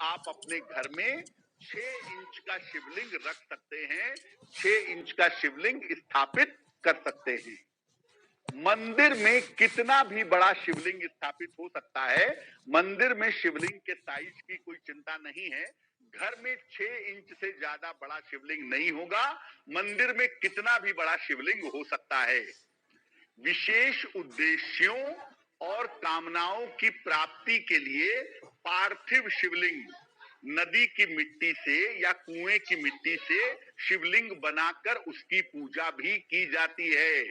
आप अपने घर में 6 इंच का शिवलिंग रख सकते हैं, 6 इंच का शिवलिंग स्थापित कर सकते हैं। मंदिर में कितना भी बड़ा शिवलिंग स्थापित हो सकता है, मंदिर में शिवलिंग के साइज की कोई चिंता नहीं है। घर में 6 इंच से ज्यादा बड़ा शिवलिंग नहीं होगा, मंदिर में कितना भी बड़ा शिवलिंग हो सकता है। विशेष उद्देश्यों और कामनाओं की प्राप्ति के लिए पार्थिव शिवलिंग, नदी की मिट्टी से या कुएं की मिट्टी से शिवलिंग बनाकर उसकी पूजा भी की जाती है।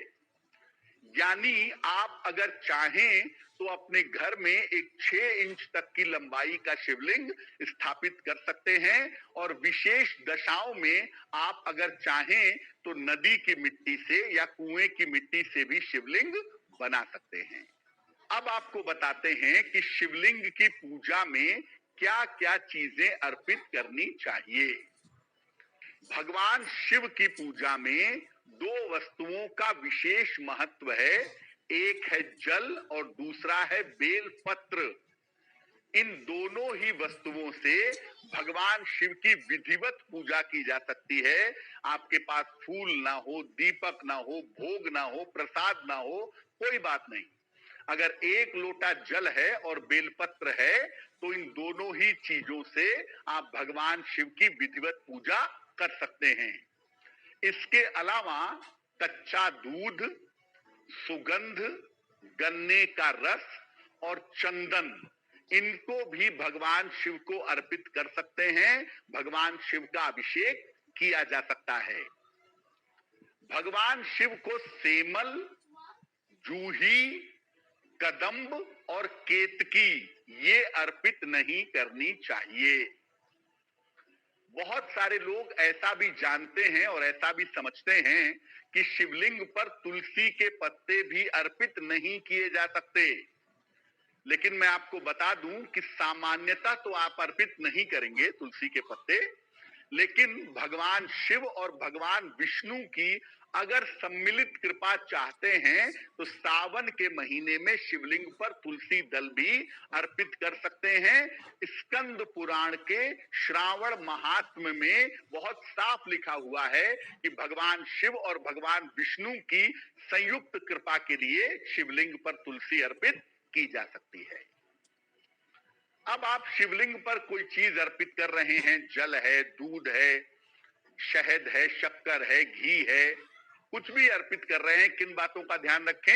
यानी आप अगर चाहें तो अपने घर में एक 6 इंच तक की लंबाई का शिवलिंग स्थापित कर सकते हैं, और विशेष दशाओं में आप अगर चाहें तो नदी की मिट्टी से या कुएं की मिट्टी से भी शिवलिंग बना सकते हैं। अब आपको बताते हैं कि शिवलिंग की पूजा में क्या क्या चीजें अर्पित करनी चाहिए। भगवान शिव की पूजा में 2 वस्तुओं का विशेष महत्व है। एक है जल और दूसरा है बेल पत्र। इन दोनों ही वस्तुओं से भगवान शिव की विधिवत पूजा की जा सकती है। आपके पास फूल ना हो, दीपक ना हो, भोग ना हो, प्रसाद ना हो, कोई बात नहीं। अगर 1 लोटा जल है और बेलपत्र है तो इन दोनों ही चीजों से आप भगवान शिव की विधिवत पूजा कर सकते हैं। इसके अलावा कच्चा दूध, सुगंध, गन्ने का रस और चंदन, इनको भी भगवान शिव को अर्पित कर सकते हैं। भगवान शिव का अभिषेक किया जा सकता है। भगवान शिव को सेमल, जूही, कदम्ब और केतकी ये अर्पित नहीं करनी चाहिए। बहुत सारे लोग ऐसा भी जानते हैं और ऐसा भी समझते हैं कि शिवलिंग पर तुलसी के पत्ते भी अर्पित नहीं किए जा सकते। लेकिन मैं आपको बता दूं कि सामान्यतः तो आप अर्पित नहीं करेंगे तुलसी के पत्ते, लेकिन भगवान शिव और भगवान विष्णु की अगर सम्मिलित कृपा चाहते हैं तो सावन के महीने में शिवलिंग पर तुलसी दल भी अर्पित कर सकते हैं। स्कंद पुराण के श्रावण महात्म्य में बहुत साफ लिखा हुआ है कि भगवान शिव और भगवान विष्णु की संयुक्त कृपा के लिए शिवलिंग पर तुलसी अर्पित की जा सकती है। अब आप शिवलिंग पर कोई चीज अर्पित कर रहे हैं, जल है, दूध है, शहद है, शक्कर है, घी है, कुछ भी अर्पित कर रहे हैं, किन बातों का ध्यान रखें।